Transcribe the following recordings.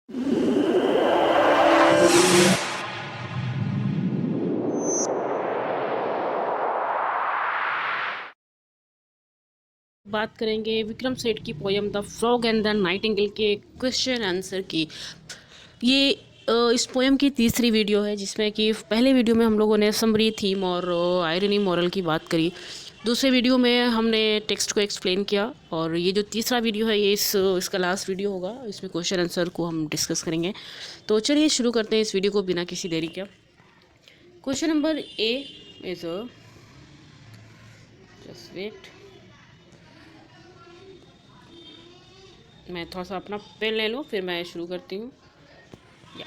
बात करेंगे विक्रम सेठ की poem the frog and the Nightingale के क्वेश्चन आंसर की। ये इस पोयम की तीसरी वीडियो है, जिसमें कि पहले वीडियो में हम लोगों ने समरी थीम और आयरनी मॉरल की बात करी। दूसरे वीडियो में हमने टेक्स्ट को एक्सप्लेन किया, और ये जो तीसरा वीडियो है ये इसका लास्ट वीडियो होगा। इसमें क्वेश्चन आंसर को हम डिस्कस करेंगे। तो चलिए शुरू करते हैं इस वीडियो को बिना किसी देरी के। Question number A is just wait, मैं थोड़ा सा अपना पेन ले लूँ फिर मैं शुरू करती हूँ। या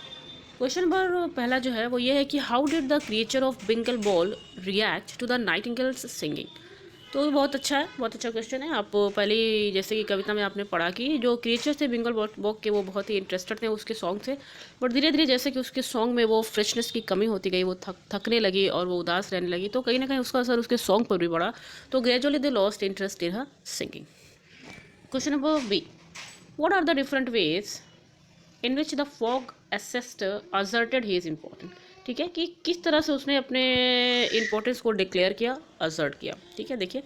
क्वेश्चन नंबर पहला जो है वो ये है कि how did the creature of Bingle Bog react to the nightingale's singing. तो बहुत अच्छा है, बहुत अच्छा क्वेश्चन है। आप पहले जैसे कि कविता में आपने पढ़ा कि जो क्रिएचर थे बिंगल बॉक के, वो बहुत ही इंटरेस्टेड थे उसके सॉन्ग से, बट धीरे धीरे जैसे कि उसके सॉन्ग में वो फ्रेशनेस की कमी होती गई, वो थकने लगी और वो उदास रहने लगी, तो कहीं ना कहीं उसका असर उसके सॉन्ग पर भी पड़ा। तो gradually they lost interest in her singing. Question number B, what are the different ways in which the fog assessor asserted he is important। ठीक है, कि किस तरह से उसने अपने इम्पोर्टेंस को डिक्लेयर किया, असर्ट किया। ठीक है, देखिए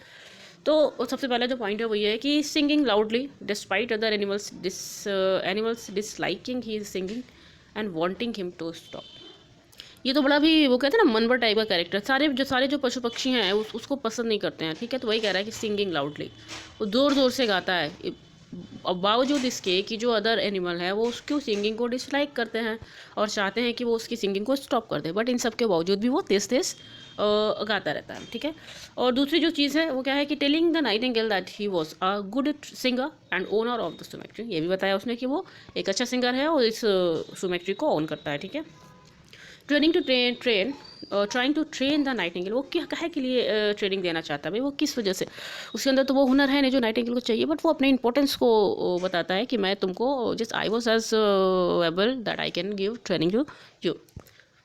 तो सबसे पहला जो पॉइंट है वो ये है कि singing loudly despite other animals disliking he is singing and wanting him to stop. ये तो बड़ा भी वो कहते हैं ना मनवर टाइप का कैरेक्टर, सारे जो पशु पक्षी हैं उसको पसंद नहीं करते हैं। ठीक है, तो वही कह रहा है कि सिंगिंग लाउडली, वो ज़ोर ज़ोर से गाता है, अब बावजूद इसके कि जो अदर एनिमल है वो उसकी सिंगिंग को डिसलाइक करते हैं और चाहते हैं कि वो उसकी सिंगिंग को स्टॉप कर दे, बट इन सब के बावजूद भी वो तेज़ तेज़ गाता रहता है। ठीक है, और दूसरी जो चीज़ है वो क्या है कि telling the nightingale that he was a good singer and owner of the sumac tree. ये भी बताया उसने कि वो एक अच्छा सिंगर है और इस सुमेट्री को ओन करता है। ठीक है, training to trying to train the nightingale, वो क्या कहे के लिए ट्रेनिंग देना चाहता है भाई, वो किस वजह से, उसके अंदर तो वो हुनर है नहीं जो नाइटिंगेल को चाहिए, बट वो अपने इंपॉर्टेंस को बताता है कि मैं तुमको just I was as able that I can give training to you.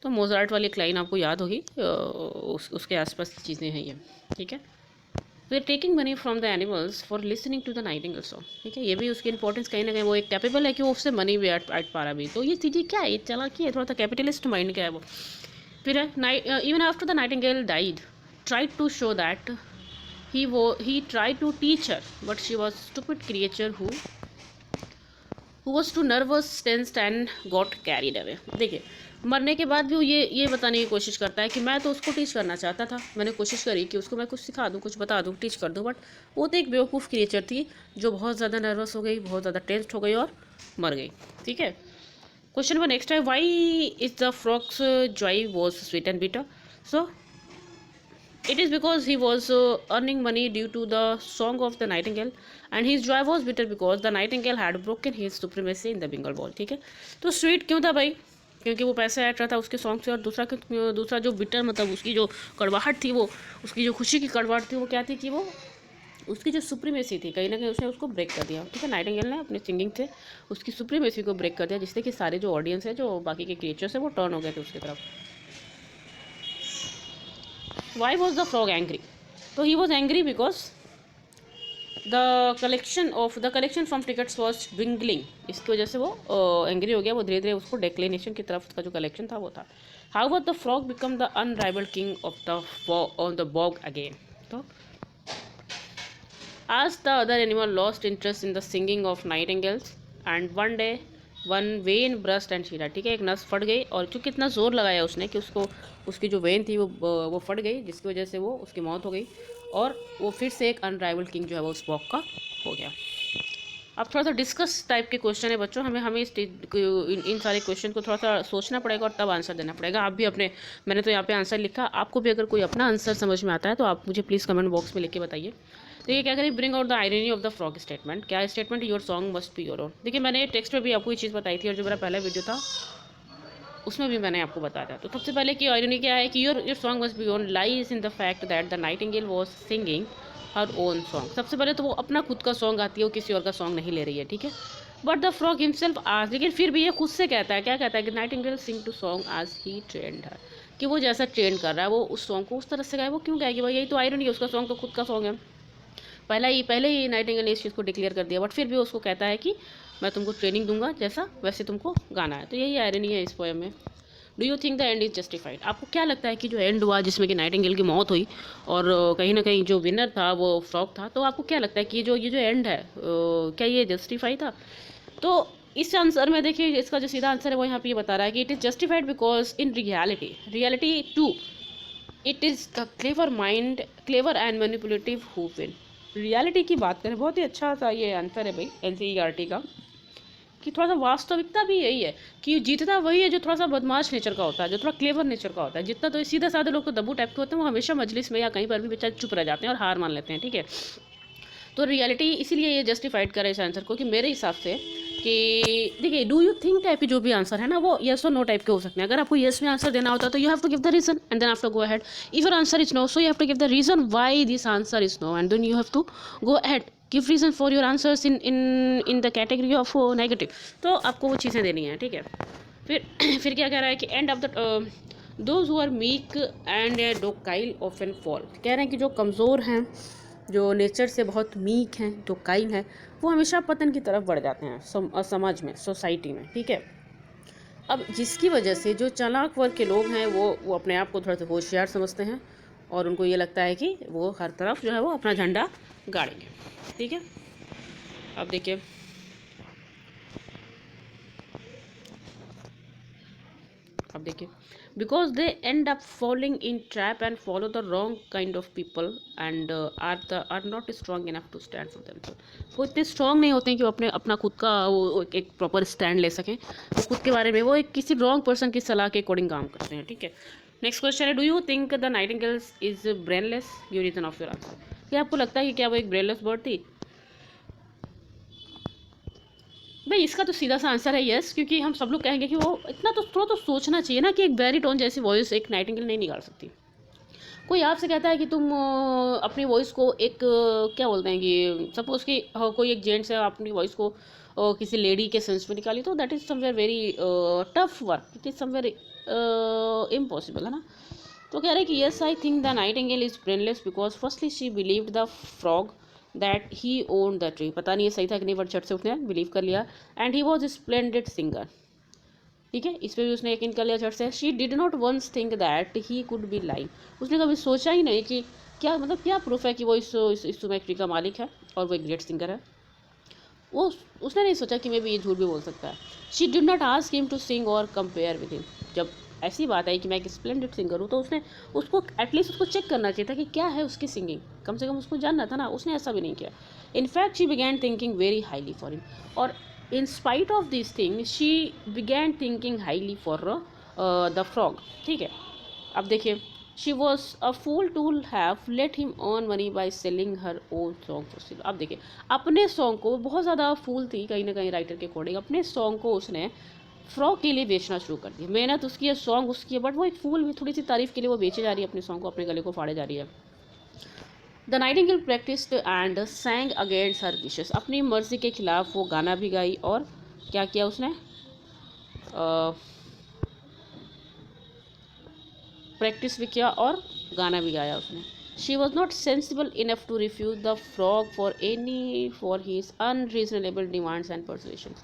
तो मोजार्ट वाली एक लाइन आपको याद होगी, उसके आसपास की चीज़ें हैं ये। ठीक है, we are taking money from the animals for listening to the nightingale song. ठीक है, ये भी उसकी इंपॉर्टेंस कहीं ना कहीं वो एक कैपेबल है कि वो उससे मनी भी ऐड पा रहा भी। तो ये चीज़ें क्या है, ये चालाकी है, थोड़ा सा कैपिटलिस्ट माइंड का है वो। फिर है even after the nightingale died tried to show that he tried to teach her but she was stupid creature who was too nervous tensed and got carried away। देखिए, मरने के बाद भी वो ये बताने की कोशिश करता है कि मैं तो उसको टीच करना चाहता था, मैंने कोशिश करी कि उसको मैं कुछ सिखा दूँ, कुछ बता दूँ, टीच कर दूँ, बट वो तो एक बेवकूफ़ क्रिएचर थी जो बहुत ज़्यादा नर्वस हो गई, बहुत ज़्यादा टेंस्ड हो गई और मर गई। ठीक है, क्वेश्चन नंबर नेक्स्ट है, why is the frog's joy was sweet and bitter. So it is because he was earning money due to the song of the nightingale and his joy was bitter because the nightingale had broken his supremacy in the Bengal ball। ठीक है, तो sweet क्यों था भाई, क्योंकि वो पैसा add रहा था उसके सॉन्ग से, और दूसरा जो बिटर मतलब उसकी जो कड़वाहट थी, वो उसकी जो खुशी की कड़वाहट थी वो क्या थी कि वो उसकी जो सुप्रीमेसी थी कहीं ना कहीं उसने उसको ब्रेक कर दिया। ठीक है, नाइटिंगेल ने अपनी सिंगिंग से उसकी सुप्रीमेसी को ब्रेक कर दिया, जिससे कि सारे जो ऑडियंस है, जो बाकी के क्रिएचर्स है, वो टर्न हो गए थे उसकी तरफ। Why was the frog angry? So he was angry because the collection from tickets was dwindling। इसकी वजह से वो एंग्री हो गया, वो धीरे धीरे उसको डेक्लिनेशन की तरफ उसका जो कलेक्शन था वो था। How were the frog become the unrivalled king of the bog again. तो as the other animal lost interest in the singing of nightingales and one day one when burst and शीरा। ठीक है, एक नस फट गई और क्योंकि इतना ज़ोर लगाया उसने कि उसको उसकी जो वेन थी वो फट गई, जिसकी वजह से वो उसकी मौत हो गई और वो फिर से एक अनराइवल्ड किंग जो है वो उस बॉक का हो गया। अब थोड़ा सा डिस्कस टाइप के क्वेश्चन है बच्चों, हमें इन सारे क्वेश्चन को थोड़ा सा सोचना पड़ेगा और तब आंसर देना पड़ेगा। आप भी अपने, मैंने तो यहाँ पे आंसर लिखा, आपको भी अगर कोई अपना आंसर समझ में आता है तो आप मुझे प्लीज़ कमेंट बॉक्स में लिख के बताइए। तो ये क्या करें, bring out the irony of the frog statement. क्या statement, your song must be your own. देखिए, मैंने टेक्स्ट में भी आपको ये चीज़ बताई थी और जो मेरा पहला वीडियो था उसमें भी मैंने आपको बताया। तो सबसे पहले की आयरनी क्या है कि your song must B own lies in the fact that the Nightingale was singing her own song. सबसे पहले तो वो अपना खुद का सॉन्ग गाती है, वो किसी और का सॉन्ग नहीं ले रही है। ठीक है, बट द फ्रॉग हिमसेल्फ आज, लेकिन फिर भी ये खुद से कहता है, क्या कहता है कि नाइटिंगेल सिंग टू सॉन्ग आज ही ट्रेंड है, कि वो जैसा ट्रेंड कर रहा है वो उस सॉन्ग को उस तरह से गाए। वो क्यों गाएगी भाई, यही तो आयरनी है, उसका सॉन्ग तो खुद का सॉन्ग है। पहले ही नाइटिंगेल ने इस चीज़ को डिक्लेयर कर दिया, बट फिर भी उसको कहता है कि मैं तुमको ट्रेनिंग दूंगा जैसा वैसे तुमको गाना है। तो यही आयरनी है इस पोएम में। Do you think the end is justified? आपको क्या लगता है कि जो एंड हुआ जिसमें कि नाइटिंगेल की मौत हुई और कहीं ना कहीं जो विनर था वो फ्रॉग था, तो आपको क्या लगता है कि ये जो एंड है क्या ये जस्टिफाई था? तो इस आंसर में देखिए, इसका जो सीधा आंसर है वो यहाँ पे ये बता रहा है कि it is justified because in reality to it is the clever and manipulative who win. Reality की बात करें, बहुत ही अच्छा सा ये आंसर है भाई NCERT का, कि थोड़ा सा वास्तविकता भी यही है कि जीतता वही है जो थोड़ा सा बदमाश नेचर का होता है, जो थोड़ा क्लेवर नेचर का होता है। जितना तो सीधे साधे लोग तो दब्बू टाइप के होते हैं, वो हमेशा मजलिस में या कहीं पर भी बेचारे चुप रह जाते हैं और हार मान लेते हैं, ठीक है। तो रियलिटी इसीलिए ये जस्टिफाइड करे इस आंसर को कि मेरे हिसाब से कि देखिए, डू यू थिंक टाइप की जो भी आंसर है ना वो येस और नो टाइप के हो सकते हैं। अगर आपको येस में आंसर देना होता है तो you have to give the reason and then after go ahead. If your answer is no, so you have to give the reason why this answer is no and then you have to go ahead, give reason for your answers in the category of negative. तो आपको वो चीज़ें देनी है, ठीक है। फिर क्या कह रहा है कि and of the those who are meek and docile often fall. कह रहे हैं कि जो कमज़ोर हैं, जो नेचर से बहुत मीक हैं, डोकाइल हैं, वो हमेशा पतन की तरफ बढ़ जाते हैं समाज में, सोसाइटी में, ठीक है। अब जिसकी वजह से जो चालाक वर्ग के लोग हैं वो अपने आप को थोड़ा सा होशियार समझते हैं और उनको ये लगता है कि वो हर तरफ जो है वो अपना झंडा गाड़ेंगे, ठीक है। अब देखिए, because they end up following in trap and follow the wrong kind of people and are not strong enough to stand for themselves. वो इतने स्ट्रॉन्ग नहीं होते हैं कि वो अपना खुद का वो एक प्रॉपर स्टैंड ले सकें। वो खुद के बारे में वो एक किसी रॉन्ग पर्सन की सलाह के अकॉर्डिंग काम करते हैं, ठीक है। नेक्स्ट क्वेश्चन है, do you think the nightingale's is brainless? Give reason of your answer. क्या आपको लगता है कि क्या वो एक ब्रेनलेस बर्ड थी? भाई इसका तो सीधा सा आंसर है यस, क्योंकि हम सब लोग कहेंगे कि वो इतना तो थोड़ा तो सोचना चाहिए ना कि एक बैरीटोन जैसी वॉइस एक नाइटिंगेल नहीं निकाल सकती। कोई आपसे कहता है कि तुम अपनी वॉइस को एक क्या बोलते हैं कि सपोज कि कोई एक जेंट्स है, अपनी वॉइस को किसी लेडी के सेंस में निकाली, तो that is somewhere very tough work, it is somewhere impossible, है ना। तो कह रहे हैं कि yes I think the Nightingale is brainless because firstly she believed the frog that he own the tree. पता नहीं ये सही था कि नहीं, बट झट से उसने बिलीव कर लिया। And he was splendid singer, ठीक है, इस पर भी उसने यकीन कर लिया झट से। She did not once think that he could be lying. उसने कभी सोचा ही नहीं कि क्या मतलब क्या प्रूफ है कि वो इस ट्री का मालिक है और वो एक ग्रेट सिंगर है। वो उसने नहीं सोचा कि मैं भी ये झूठ भी बोल सकता है। She did not ask him to sing और कंपेयर विद हिम। जब ऐसी बात आई कि मैं एक स्प्लेंडेड सिंगर हूँ, तो उसने उसको एटलीस्ट उसको चेक करना चाहिए था कि क्या है उसकी सिंगिंग, कम से कम उसको जानना था ना। उसने ऐसा भी नहीं किया। In fact she began thinking very highly for him, और in spite of these things she began thinking highly for the frog, ठीक है। अब देखिए, she was a fool to have let him earn money by selling her own song for sale। अब देखिए, अपने song को बहुत ज़्यादा फूल थी कहीं ना कहीं राइटर के अकॉर्डिंग, अपने सॉन्ग को उसने फ्रॉग के लिए बेचना शुरू कर दिया। मेहनत उसकी है, सॉन्ग उसकी है, बट वो एक फूल भी, थोड़ी सी तारीफ के लिए वो बेचे जा रही है अपने सॉन्ग को, अपने गले को फाड़े जा रही है। The Nightingale practised and सैंग against her wishes. अपनी मर्जी के खिलाफ वो गाना भी गाई और क्या किया उसने, प्रैक्टिस भी किया और गाना भी गाया उसने। She was not sensible enough to refuse the frog for his unreasonable demands and persuasion.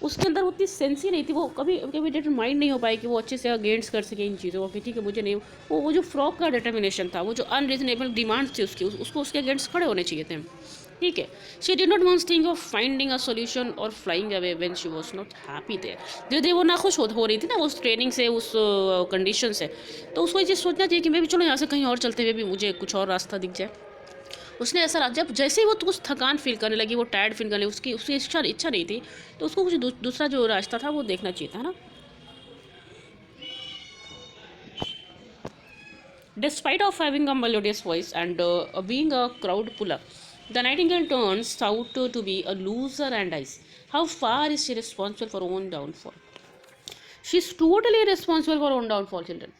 उसके अंदर उतनी सेंस ही नहीं थी, वो कभी कभी डिटरमाइंड नहीं हो पाई कि वो अच्छे से अगेंस्ट कर सके इन चीज़ों को कि ठीक है मुझे नहीं। वो जो फ्रॉग का डिटर्मिनेशन था, वो जो अनरीजनेबल डिमांड्स थी उसको उसके अगेंस्ट खड़े होने चाहिए थे, ठीक है। She did not once think of finding a solution और flying away when she was not happy there. धीरे धीरे वो नाखुश हो रही थी ना उस ट्रेनिंग से, उस कंडीशन से, तो उसको ये चीज़ सोचना चाहिए कि मैं भी चलो यहाँ से कहीं और चलते हुए भी मुझे कुछ और रास्ता दिख जाए। उसने ऐसा जब जैसे ही वो कुछ थकान फील करने लगी, वो टायर्ड फील करने लगी, उसकी इच्छा नहीं थी, तो उसको कुछ दूसरा जो रास्ता था वो देखना चाहिए था ना। Despite of having a melodious voice and being a crowd puller, the nightingale turns out to be a loser and dies. How far is she responsible for her own downfall? She is totally responsible for her own downfall, children.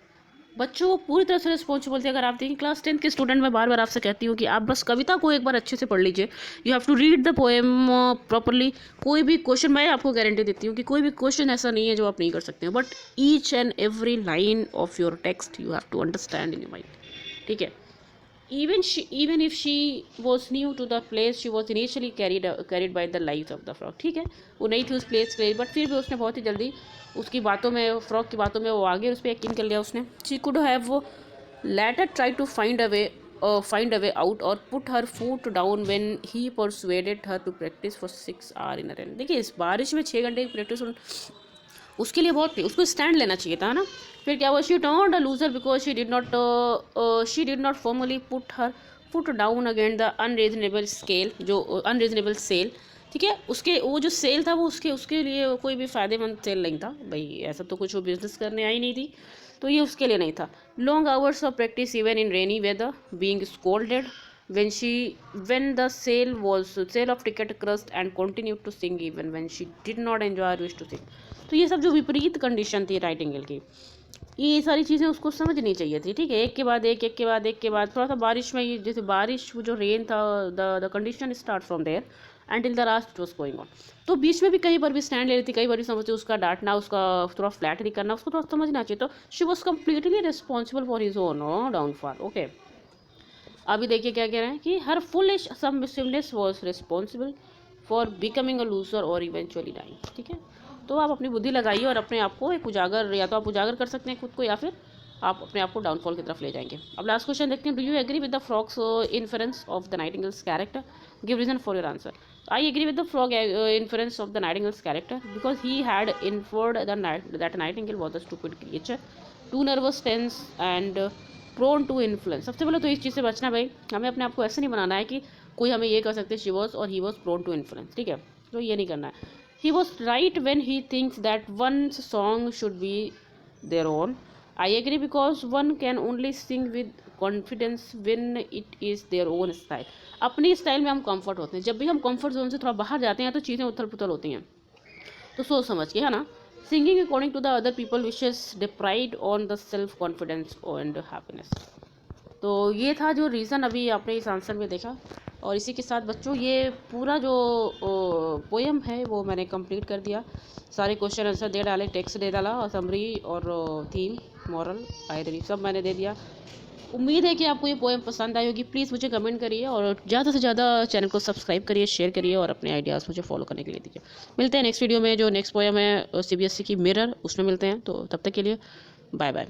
बच्चों को पूरी तरह से responsible थे। अगर आप देखें class 10 के स्टूडेंट, मैं बार बार आपसे कहती हूँ कि आप बस कविता को एक बार अच्छे से पढ़ लीजिए। You have to read the poem properly. कोई भी क्वेश्चन, मैं आपको गारंटी देती हूँ कि कोई भी क्वेश्चन ऐसा नहीं है जो आप नहीं कर सकते हो, but each and every line of your text you have to understand in your mind, ठीक है। even if she was new to the place, she was initially carried by the lives of the frog. ठीक है, वो नई थी उस place के लिए, बट फिर भी उसने बहुत ही जल्दी उसकी बातों में, फ्रॉग की बातों में वो आगे उस पर यकीन कर लिया उसने. She could have later tried to find a way out or put her foot down when he persuaded her to practice for 6 hours in a rain. देखिए इस बारिश में 6 घंटे की प्रैक्टिस उसके लिए बहुत थी, उसको स्टैंड लेना चाहिए था ना. फिर क्या हुआ, she turned a loser because she did not formally put her foot down against the unreasonable scale, जो अनरीजनेबल सेल. ठीक है, उसके वो जो सेल था वो उसके लिए कोई भी फ़ायदेमंद सेल नहीं था भाई, ऐसा तो कुछ वो बिजनेस करने आई नहीं थी, तो ये उसके लिए नहीं था. Long hours of practice even in rainy weather, being scolded when the sale of ticket crushed and continued to sing even when she did not enjoy or wish to sing. तो ये सब जो विपरीत कंडीशन थी Nightingale की, ये सारी चीज़ें उसको समझनी चाहिए थी. ठीक है, एक के बाद एक, थोड़ा सा बारिश में, जैसे बारिश जो रेन था, the condition start from there until the last it was going on. तो बीच में भी कहीं पर भी स्टैंड ले रही थी, कई बार भी समझती उसका डांटना, उसका थोड़ा फ्लैट नहीं करना, उसको थोड़ा समझना चाहिए. तो she was completely responsible for his own downfall. Okay, अभी देखिए क्या कह रहे हैं कि her foolish submissiveness was responsible for becoming a loser और इवेंचुअली डाइंग. ठीक है, तो आप अपनी बुद्धि लगाइए और अपने आप को एक उजागर, या तो आप उजागर कर सकते हैं खुद को, या फिर आप अपने आप को डाउनफॉल की तरफ ले जाएंगे. अब लास्ट क्वेश्चन देखते हैं. Do you agree with the frog's inference of the nightingale's character? Give reason for your answer. I agree with the frog inference of the nightingale's character because he had inferred that nightingale was a stupid creature, too nervous, tense and prone to influence. सबसे पहले तो इस चीज़ से बचना भाई, हमें अपने आप को ऐसे नहीं बनाना है कि कोई हमें ये कह सकते शी वॉज और he was prone to influence. ठीक है, तो ये नहीं करना है. He was right when he thinks that one song should be their own. I agree because one can only sing with confidence when it is their own style. अपनी style में हम कंफर्ट होते हैं, जब भी हम कंफर्ट जोन से थोड़ा बाहर जाते हैं तो चीज़ें उथल पुथल होती हैं. तो सोच समझ के, है ना. Singing according to the other people wishes deprived on the self confidence and happiness. तो ये था जो रीज़न अभी आपने इस आंसर में देखा. और इसी के साथ बच्चों ये पूरा जो पोएम है वो मैंने कंप्लीट कर दिया. सारे क्वेश्चन आंसर दे डाले, टेक्स्ट दे डाला, और समरी और थीम, मॉरल, आयरनी सब मैंने दे दिया. उम्मीद है कि आपको ये पोएम पसंद आई होगी. प्लीज़ मुझे कमेंट करिए और ज़्यादा से ज़्यादा चैनल को सब्सक्राइब करिए, शेयर करिए और अपने आइडियाज़ मुझे फॉलो करने के लिए दीजिए. मिलते हैं नेक्स्ट वीडियो में. जो नेक्स्ट पोएम है CBSE की मिरर, उसमें मिलते हैं. तो तब तक के लिए बाय बाय.